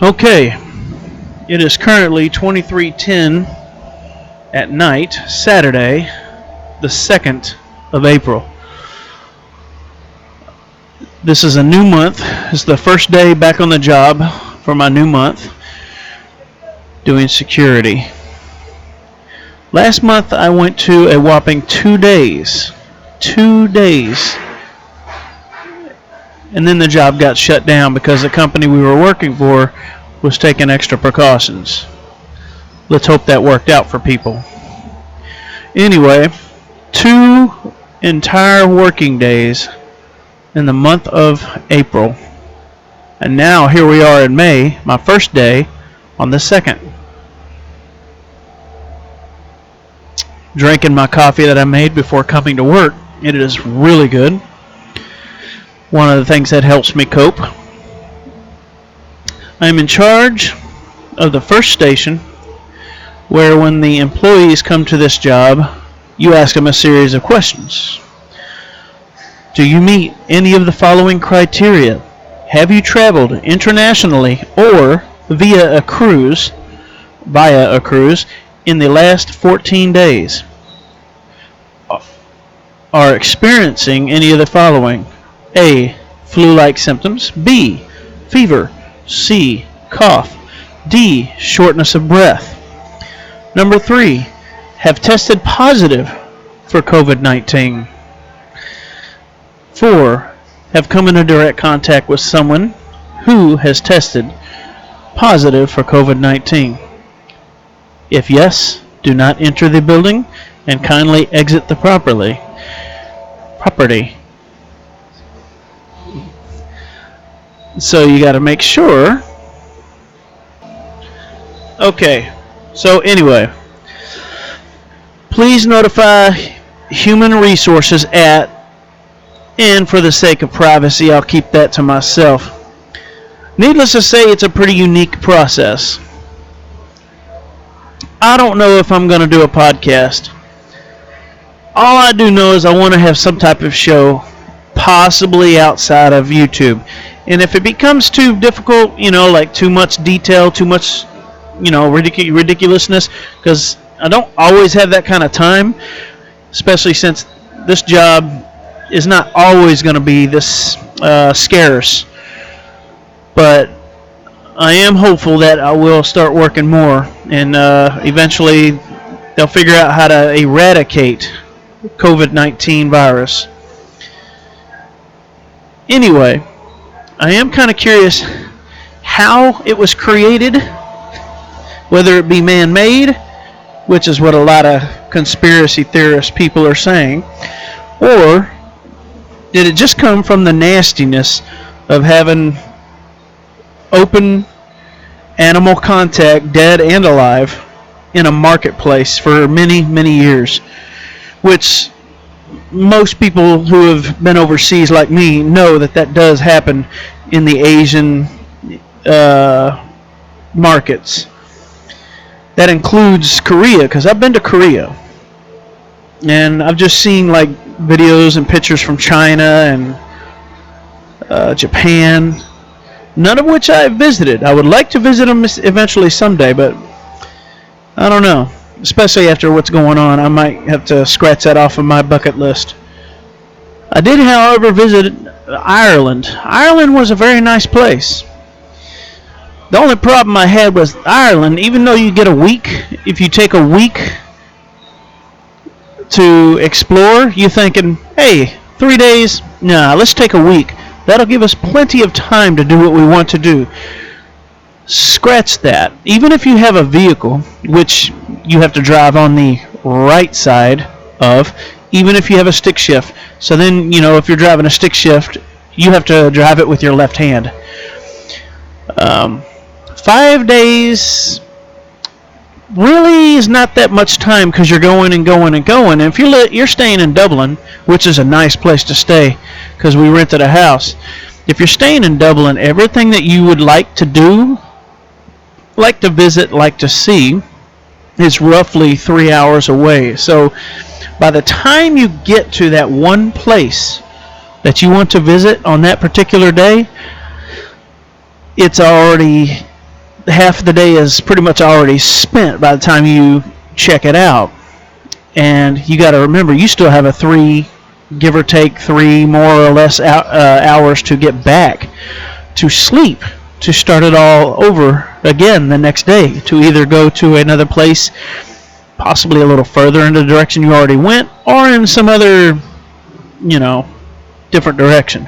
Okay, it is currently 23:10 at night, Saturday, the 2nd of April. This is a new month. It's the first day back on the job for my new month, doing security. Last month I went to a whopping 2 days. 2 days. And then the job got shut down because the company we were working for was taking extra precautions. Let's hope that worked out for people. Anyway, 2 entire working days in the month of April. And now here we are in May, my first day on the 2nd. Drinking my coffee that I made before coming to work. It is really good. One of the things that helps me cope. I am in charge of the first station where when the employees come to this job, you ask them a series of questions. Do you meet any of the following criteria? Have you traveled internationally or via a cruise in the last 14 days? Are experiencing any of the following? A, flu-like symptoms. B, fever. C, cough. D, shortness of breath. Number 3, have tested positive for COVID-19. 4, have come into direct contact with someone who has tested positive for COVID-19. If yes, do not enter the building and kindly exit the property. So you got to make sure. Okay, so anyway, please notify human resources at, and for the sake of privacy, I'll keep that to myself. Needless to say, it's a pretty unique process. I don't know if I'm going to do a podcast. All I do know is I want to have some type of show, possibly outside of YouTube. And if it becomes too difficult, like too much detail, too much, ridiculousness, because I don't always have that kind of time, especially since this job is not always going to be this scarce. But I am hopeful that I will start working more, and eventually they'll figure out how to eradicate COVID-19 virus. Anyway, I am kind of curious how it was created, whether it be man-made, which is what a lot of conspiracy theorist people are saying, or did it just come from the nastiness of having open animal contact, dead and alive, in a marketplace for many, many years, which most people who have been overseas like me know that does happen in the Asian markets. That includes Korea, because I've been to Korea. And I've just seen like videos and pictures from China and Japan, none of which I've visited. I would like to visit them eventually someday, but I don't know. Especially after what's going on, I might have to scratch that off of my bucket list. I did, however, visit Ireland. Ireland was a very nice place. The only problem I had was Ireland, even though you get a week, if you take a week to explore, you're thinking, hey, 3 days? Nah, let's take a week. That'll give us plenty of time to do what we want to do. Scratch that. Even if you have a vehicle, which you have to drive on the right side of, even if you have a stick shift. So then, if you're driving a stick shift, you have to drive it with your left hand. 5 days really is not that much time because you're going and going and going. And if you're staying in Dublin, which is a nice place to stay because we rented a house. If you're staying in Dublin, everything that you would like to do, like to visit, like to see, is roughly 3 hours away. So by the time you get to that one place that you want to visit on that particular day, it's already half the day is pretty much already spent by the time you check it out. And you got to remember, you still have give or take three more or less hours to get back to sleep, to start it all over again the next day, to either go to another place, possibly a little further in the direction you already went, or in some other, different direction.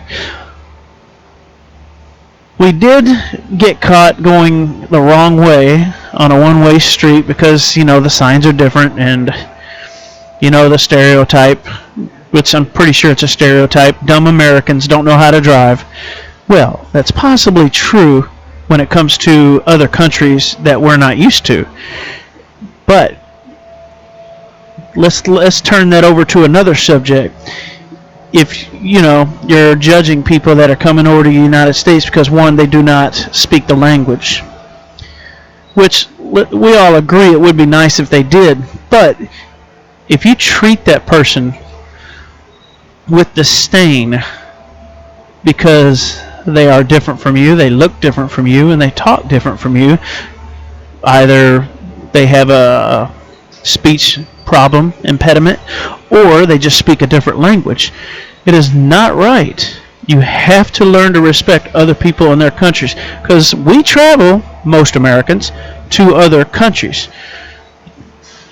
We did get caught going the wrong way on a one-way street because, the signs are different, and, the stereotype, which I'm pretty sure it's a stereotype, dumb Americans don't know how to drive. Well, that's possibly true when it comes to other countries that we're not used to. But let's turn that over to another subject. If you're judging people that are coming over to the United States because, one, they do not speak the language, which we all agree it would be nice if they did, but if you treat that person with disdain because they are different from you, they look different from you, and they talk different from you, either they have a speech problem, impediment, or they just speak a different language, it is not right. You have to learn to respect other people in their countries, because we travel, most Americans, to other countries.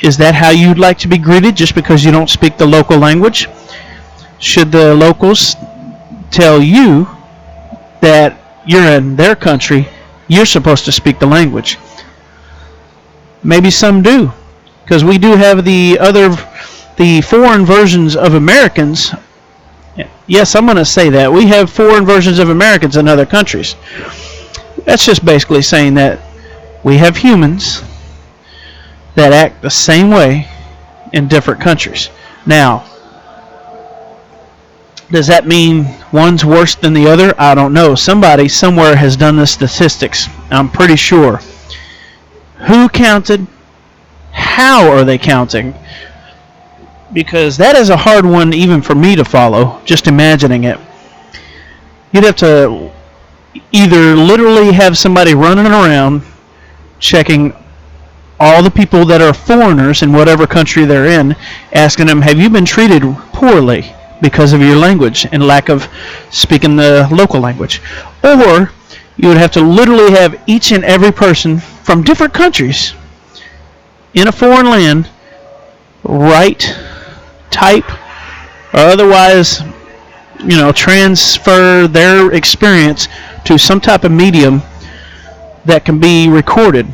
Is that how you'd like to be greeted just because you don't speak the local language? Should the locals tell you that you're in their country, you're supposed to speak the language? Maybe some do, because we do have the foreign versions of Americans. Yes, I'm going to say that. We have foreign versions of Americans in other countries. That's just basically saying that we have humans that act the same way in different countries. Now, does that mean one's worse than the other? I don't know. Somebody somewhere has done the statistics. I'm pretty sure. Who counted? How are they counting? Because that is a hard one even for me to follow, just imagining it. You'd have to either literally have somebody running around checking all the people that are foreigners in whatever country they're in, asking them, have you been treated poorly because of your language and lack of speaking the local language? Or you would have to literally have each and every person from different countries in a foreign land write, type, or otherwise, transfer their experience to some type of medium that can be recorded.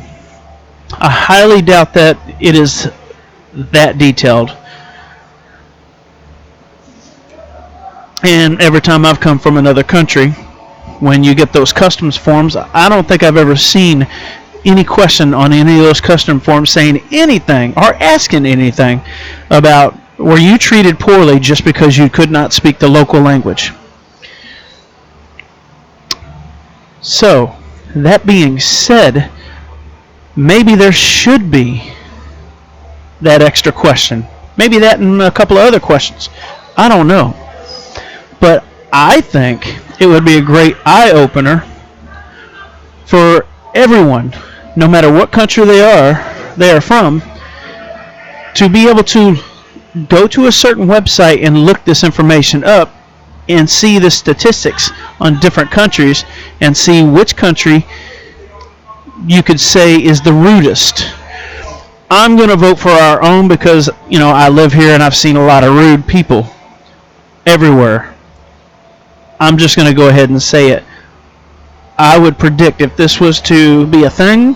I highly doubt that it is that detailed. And every time I've come from another country, when you get those customs forms, I don't think I've ever seen any question on any of those custom forms saying anything or asking anything about, were you treated poorly just because you could not speak the local language? So, that being said, maybe there should be that extra question. Maybe that and a couple of other questions. I don't know. But I think it would be a great eye-opener for everyone, no matter what country they are from, to be able to go to a certain website and look this information up and see the statistics on different countries and see which country you could say is the rudest. I'm going to vote for our own because, I live here and I've seen a lot of rude people everywhere. I'm just going to go ahead and say it. I would predict, if this was to be a thing,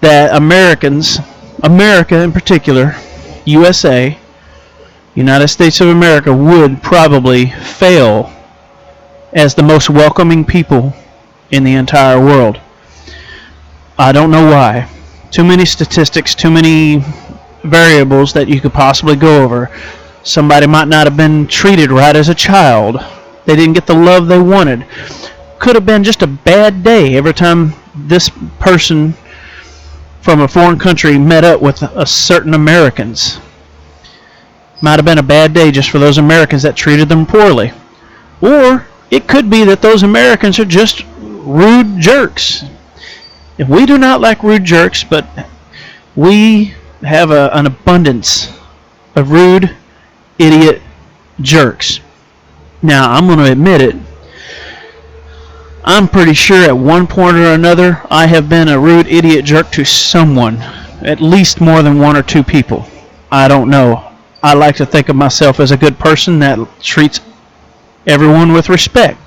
that America in particular, USA, United States of America, would probably fail as the most welcoming people in the entire world. I don't know why. Too many statistics, too many variables that you could possibly go over. Somebody might not have been treated right as a child. They didn't get the love they wanted. Could have been just a bad day every time this person from a foreign country met up with a certain Americans. Might have been a bad day just for those Americans that treated them poorly. Or it could be that those Americans are just rude jerks. If we do not like rude jerks, but we have an abundance of rude, idiot jerks. Now, I'm going to admit it. I'm pretty sure at one point or another I have been a rude, idiot jerk to someone. At least more than one or two people. I don't know. I like to think of myself as a good person that treats everyone with respect.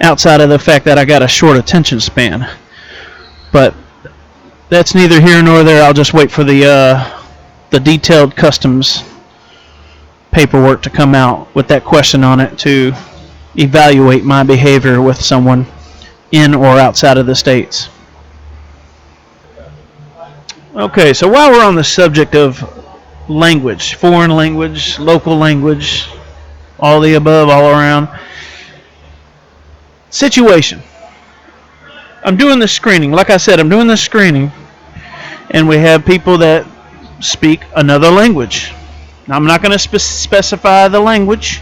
Outside of the fact that I got a short attention span. But that's neither here nor there. I'll just wait for the detailed customs paperwork to come out with that question on it to evaluate my behavior with someone in or outside of the states. Okay, so while we're on the subject of language, foreign language, local language, all the above, all around, situation. I'm doing this screening. Like I said, I'm doing this screening, and we have people that speak another language. Now, I'm not going to specify the language,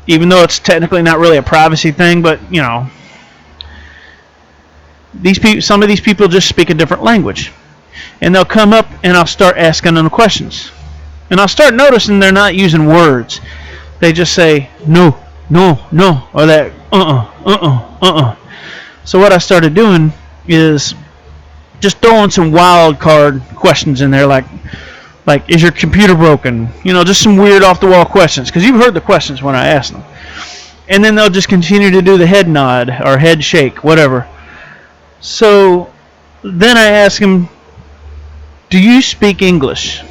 even though it's technically not really a privacy thing, but, you know, some of these people just speak a different language. And they'll come up, and I'll start asking them questions. And I'll start noticing they're not using words. They just say, no, no, no, or that, So what I started doing is just throwing some wild card questions in there, like, is your computer broken? You know, just some weird off-the-wall questions, because you've heard the questions when I ask them. And then they'll just continue to do the head nod or head shake, whatever. So then I ask them, do you speak English?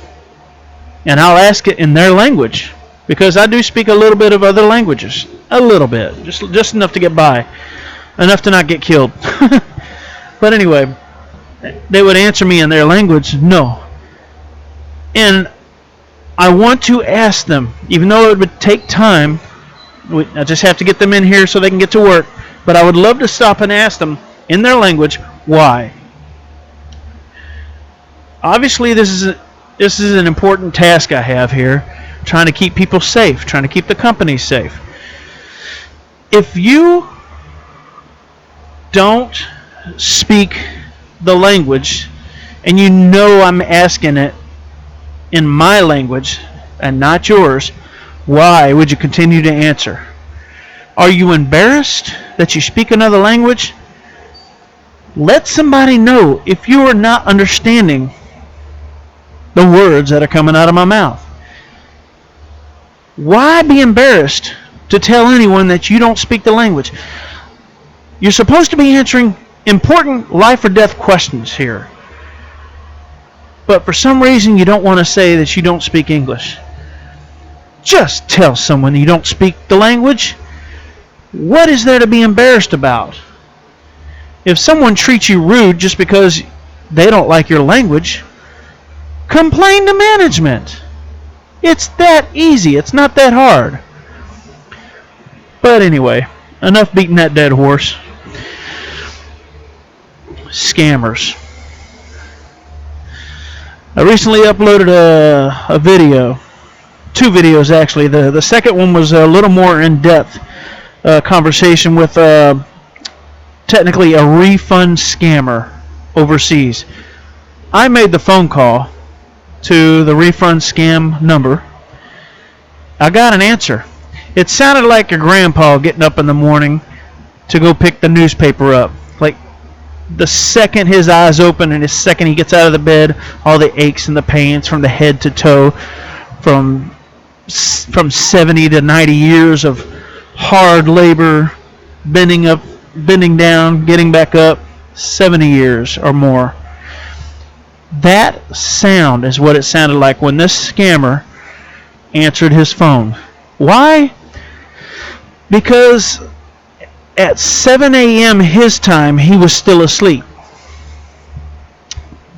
And I'll ask it in their language, because I do speak a little bit of other languages. A little bit. Just enough to get by. Enough to not get killed. But anyway, they would answer me in their language, no. And I want to ask them, even though it would take time, I just have to get them in here so they can get to work, but I would love to stop and ask them in their language, why? Obviously, this is an important task I have here, trying to keep people safe, trying to keep the company safe. If you don't speak the language, and you know I'm asking it in my language and not yours, why would you continue to answer? Are you embarrassed that you speak another language? Let somebody know if you are not understanding the words that are coming out of my mouth. Why be embarrassed to tell anyone that you don't speak the language? You're supposed to be answering important life or death questions here. But for some reason you don't want to say that you don't speak English. Just tell someone you don't speak the language. What is there to be embarrassed about? If someone treats you rude just because they don't like your language, complain to management. It's that easy. It's not that hard. But anyway, enough beating that dead horse. Scammers. I recently uploaded a video. Two videos, actually. The second one was a little more in-depth conversation with technically a refund scammer overseas. I made the phone call to the refund scam number. I got an answer. It sounded like your grandpa getting up in the morning to go pick the newspaper up. Like, the second his eyes open and the second he gets out of the bed, all the aches and the pains from the head to toe, from 70 to 90 years of hard labor, bending up, bending down, getting back up, 70 years or more. That sound is what it sounded like when this scammer answered his phone. Why? Because at 7 a.m. his time, he was still asleep.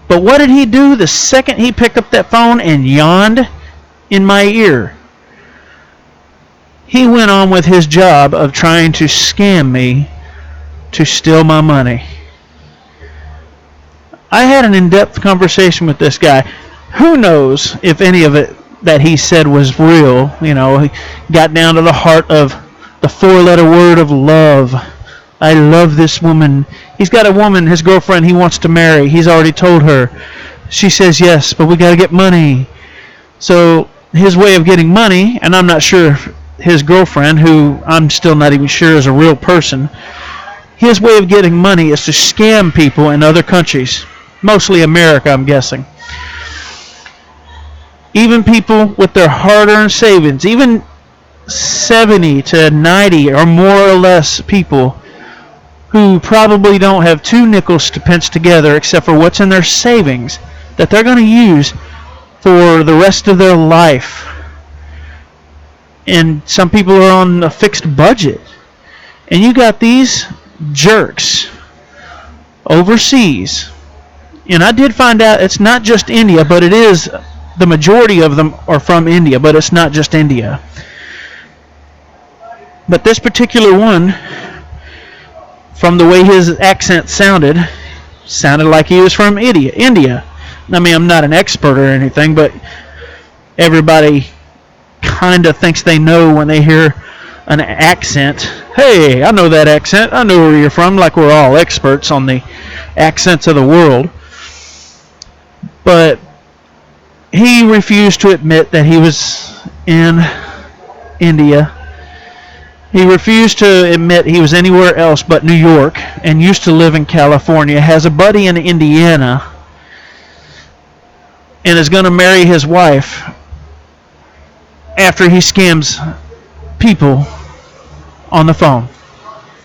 But what did he do the second he picked up that phone and yawned in my ear? He went on with his job of trying to scam me to steal my money. I had an in-depth conversation with this guy. Who knows if any of it that he said was real. You know, he got down to the heart of the four-letter word of love. I love this woman. He's got a woman, his girlfriend, he wants to marry. He's already told her. She says yes, but we got to get money. So his way of getting money, and I'm not sure if his girlfriend, who I'm still not even sure is a real person, his way of getting money is to scam people in other countries, mostly America, I'm guessing. Even people with their hard-earned savings, even 70 to 90 or more or less people who probably don't have 2 nickels to pinch together except for what's in their savings that they're going to use for the rest of their life. And some people are on a fixed budget. And you got these jerks overseas. And I did find out it's not just India, but it is, the majority of them are from India, but it's not just India. But this particular one, from the way his accent sounded like he was from India. I mean, I'm not an expert or anything, but everybody kind of thinks they know when they hear an accent. Hey, I know that accent. I know where you're from, like we're all experts on the accents of the world. But he refused to admit that he was in India. He refused to admit he was anywhere else but New York and used to live in California, has a buddy in Indiana, and is going to marry his wife after he scams people on the phone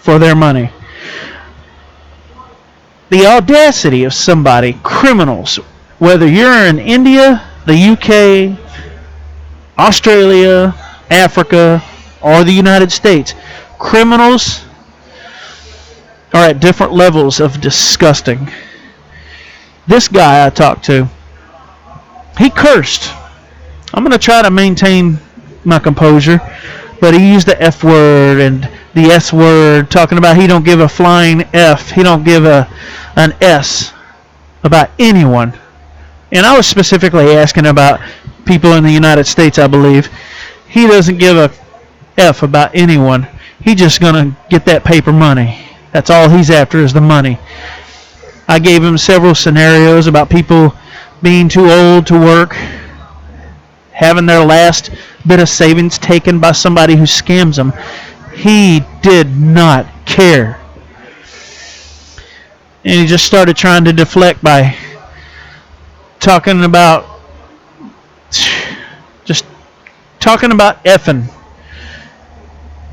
for their money. The audacity of somebody, criminals, whether you're in India, the UK, Australia, Africa, or the United States, criminals are at different levels of disgusting. This guy I talked to, he cursed. I'm going to try to maintain my composure, but he used the F word and the S word, talking about he don't give a flying F, he don't give an S about anyone. And I was specifically asking about people in the United States, I believe. He doesn't give a F about anyone. He's just going to get that paper money. That's all he's after is the money. I gave him several scenarios about people being too old to work, having their last bit of savings taken by somebody who scams them. He did not care. And he just started trying to deflect by talking about effing.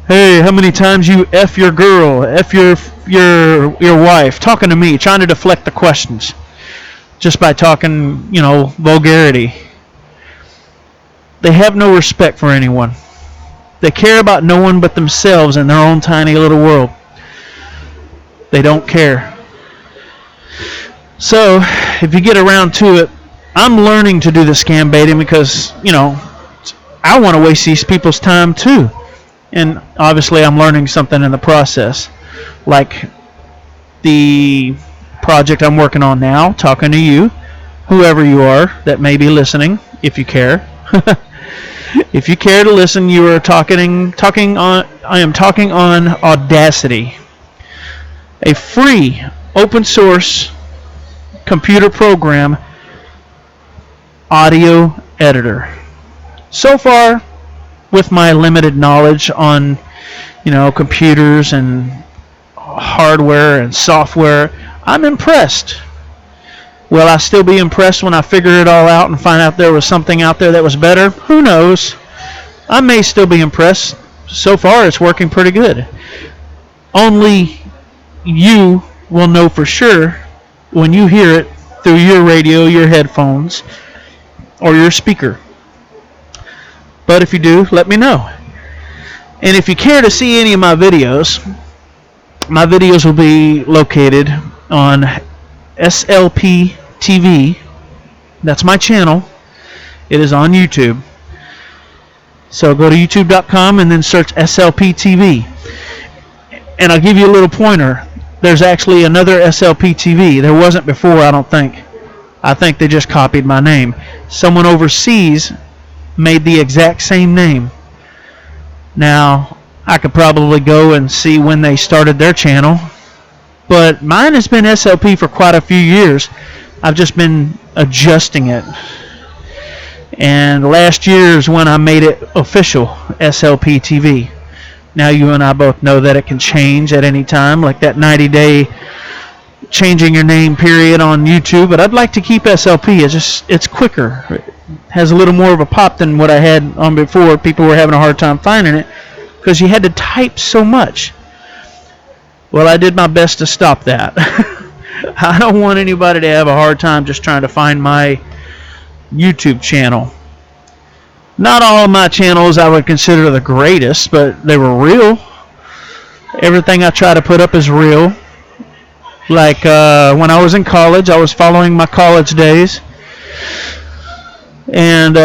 Hey, how many times you F your girl, F your wife, talking to me, trying to deflect the questions just by talking, vulgarity. They have no respect for anyone. They care about no one but themselves and their own tiny little world. They don't care. So, if you get around to it, I'm learning to do the scam baiting because, I want to waste these people's time too. And obviously I'm learning something in the process. Like the project I'm working on now, talking to you, whoever you are that may be listening, if you care. If you care to listen, you are I am talking on Audacity, a free open source computer program audio editor. So far, with my limited knowledge on, computers and hardware and software, I'm impressed. Will I still be impressed when I figure it all out and find out there was something out there that was better? Who knows? I may still be impressed. So far, it's working pretty good. Only you will know for sure when you hear it through your radio, your headphones, or your speaker. But if you do, let me know. And if you care to see any of my videos will be located on SLP TV. That's my channel. It is on YouTube. So go to youtube.com and then search SLP TV. And I'll give you a little pointer. There's actually another SLP TV. There wasn't before, I don't think. I think they just copied my name. Someone overseas made the exact same name. Now, I could probably go and see when they started their channel. But mine has been SLP for quite a few years. I've just been adjusting it. And last year is when I made it official, SLP TV. Now you and I both know that it can change at any time, like that 90-day changing your name period on YouTube. But I'd like to keep SLP. It's quicker. It has a little more of a pop than what I had on before. People were having a hard time finding it because you had to type so much. Well, I did my best to stop that. I don't want anybody to have a hard time just trying to find my YouTube channel. Not all of my channels I would consider the greatest, but they were real. Everything I try to put up is real. Like when I was in college, I was following my college days, and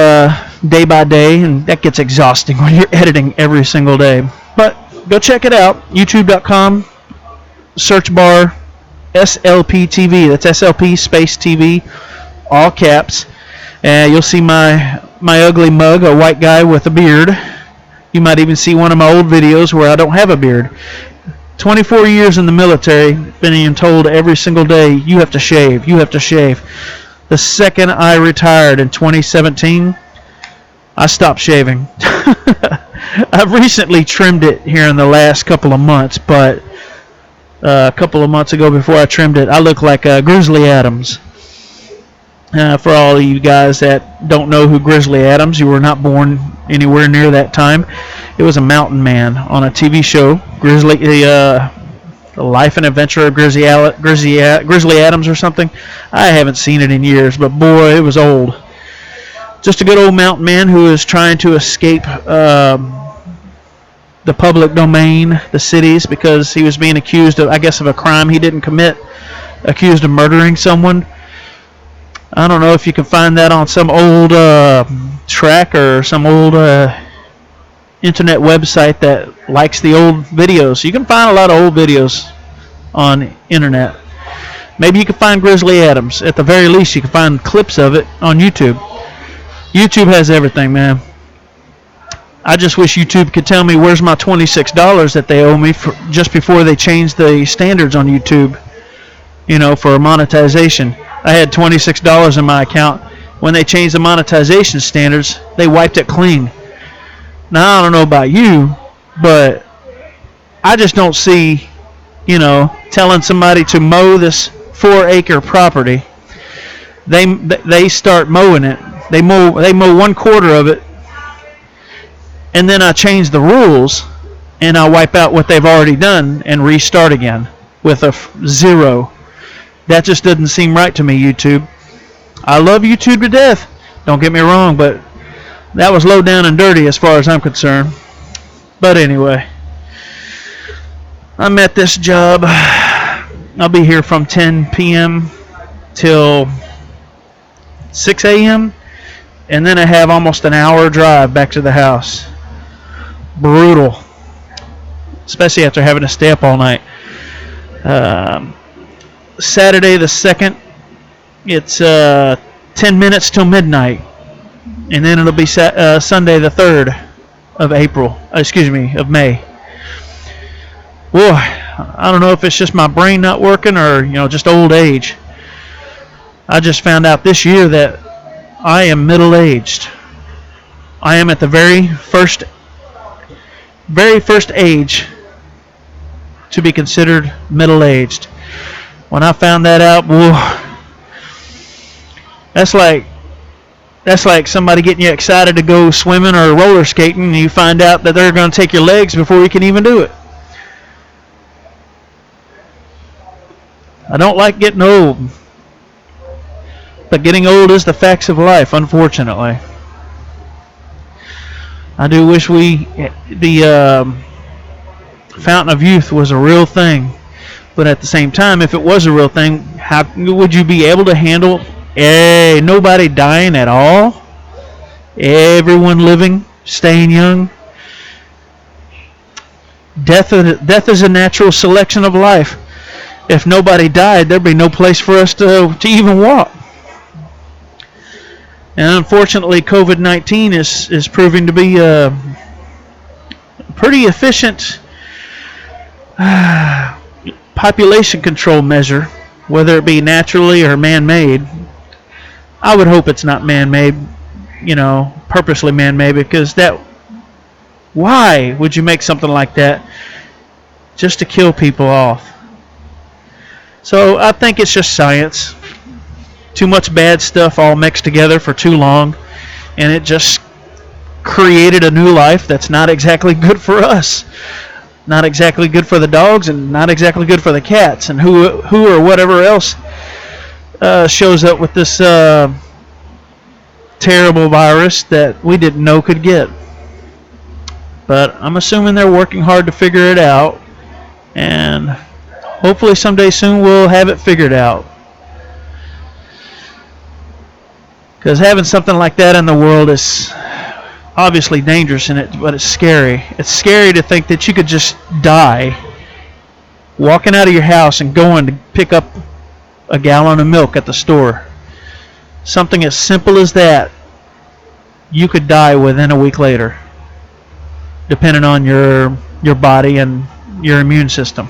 day by day, and that gets exhausting when you're editing every single day. But go check it out, youtube.com, search bar, SLP TV. That's SLP space TV, all caps. And you'll see my ugly mug, a white guy with a beard. You might even see one of my old videos where I don't have a beard. 24 years in the military, being told every single day, you have to shave, you have to shave. The second I retired in 2017, I stopped shaving. I've recently trimmed it here in the last couple of months, but a couple of months ago before I trimmed it, I look like Grizzly Adams. For all of you guys that don't know who Grizzly Adams, you were not born anywhere near that time. It was a mountain man on a TV show, The Life and Adventure of Grizzly Adams or something. I haven't seen it in years, but boy, it was old. Just a good old mountain man who is trying to escape the public domain, the cities, because he was being accused of, I guess, of a crime he didn't commit, accused of murdering someone. I don't know if you can find that on some old track or some old internet website that likes the old videos. You can find a lot of old videos on internet. Maybe you can find Grizzly Adams. At the very least, you can find clips of it on YouTube. YouTube has everything, man. I just wish YouTube could tell me where's my $26 that they owe me for just before they changed the standards on YouTube, for monetization. I had $26 in my account. When they changed the monetization standards, they wiped it clean. Now, I don't know about you, but I just don't see, telling somebody to mow this 4-acre property. They start mowing it. They mow 1/4 of it, and then I change the rules, and I wipe out what they've already done and restart again with a 0. That just doesn't seem right to me, YouTube. I love YouTube to death. Don't get me wrong, but that was low down and dirty as far as I'm concerned. But anyway, I'm at this job. I'll be here from 10 p.m. till 6 a.m. And then I have almost an hour drive back to the house. Brutal. Especially after having to stay up all night. Saturday the 2nd, it's 10 minutes till midnight, and then it'll be Sunday the 3rd of May. Boy, I don't know if it's just my brain not working or just old age. I just found out this year that I am middle-aged. I am at the very first age to be considered middle-aged. When I found that out, boy, that's like somebody getting you excited to go swimming or roller skating, and you find out that they're going to take your legs before you can even do it. I don't like getting old, but getting old is the facts of life, unfortunately. I do wish the Fountain of Youth was a real thing. But at the same time, if it was a real thing, how would you be able to handle nobody dying at all? Everyone living, staying young? Death is a natural selection of life. If nobody died, there'd be no place for us to even walk. And unfortunately, COVID-19 is proving to be pretty efficient population control measure, whether it be naturally or man-made. I would hope it's not man-made, purposely man-made, because why would you make something like that just to kill people off? So I think it's just science. Too much bad stuff all mixed together for too long, and it just created a new life that's not exactly good for us. Not exactly good for the dogs, and not exactly good for the cats, and who or whatever else shows up with this terrible virus that we didn't know could get. But I'm assuming they're working hard to figure it out, and hopefully someday soon we'll have it figured out. Because having something like that in the world is obviously dangerous in it, but it's scary. It's scary to think that you could just die walking out of your house and going to pick up a gallon of milk at the store. Something as simple as that, you could die within a week later, depending on your body and your immune system.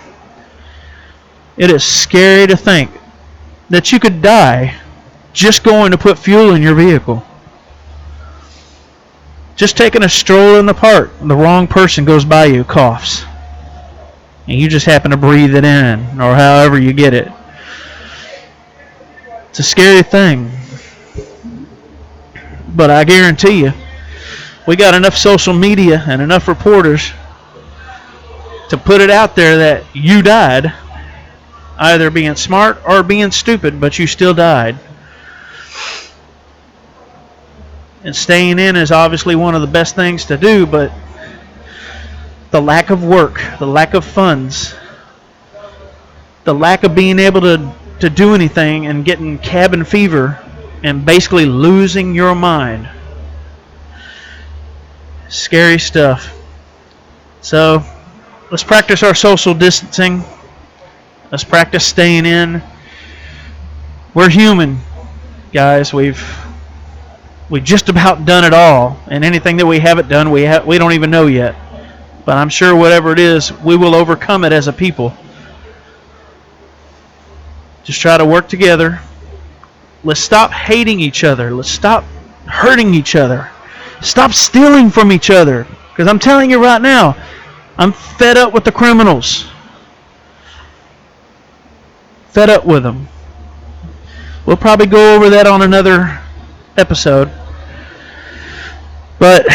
It is scary to think that you could die just going to put fuel in your vehicle. Just taking a stroll in the park, the wrong person goes by you, coughs, and you just happen to breathe it in, or however you get it. It's a scary thing. But I guarantee you, we got enough social media and enough reporters to put it out there that you died, either being smart or being stupid, but you still died. And staying in is obviously one of the best things to do, but the lack of work, the lack of funds, the lack of being able to do anything and getting cabin fever and basically losing your mind. Scary stuff. So let's practice our social distancing. Let's practice staying in. We're human, guys. We've just about done it all, and anything that we haven't done, we don't even know yet. But I'm sure whatever it is, we will overcome it as a people. Just try to work together. Let's stop hating each other. Let's stop hurting each other. Stop stealing from each other. Because I'm telling you right now, I'm fed up with the criminals. Fed up with them. We'll probably go over that on another episode. But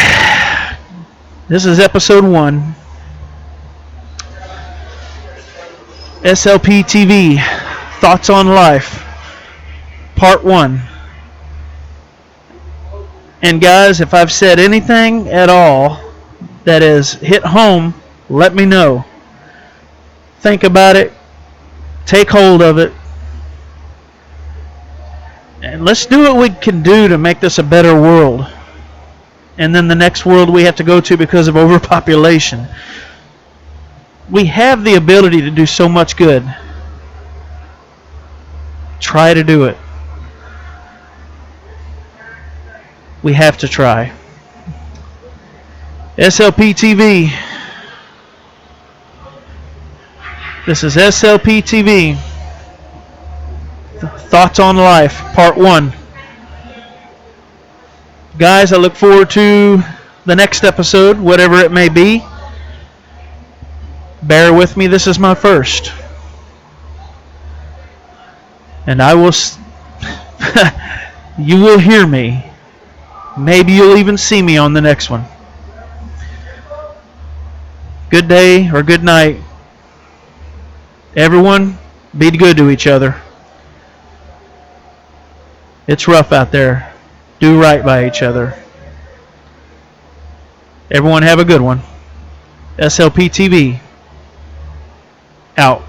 this is episode 1. SLP TV, Thoughts on Life, Part 1. And guys, if I've said anything at all that has hit home, let me know. Think about it. Take hold of it. And let's do what we can do to make this a better world. And then the next world we have to go to because of overpopulation. We have the ability to do so much good. Try to do it. We have to try. SLP TV. This is SLP TV. Thoughts on Life, Part 1. Guys, I look forward to the next episode, whatever it may be. Bear with me, this is my first. And I will... you will hear me. Maybe you'll even see me on the next one. Good day or good night. Everyone, be good to each other. It's rough out there. Do right by each other. Everyone have a good one. SLP TV. Out.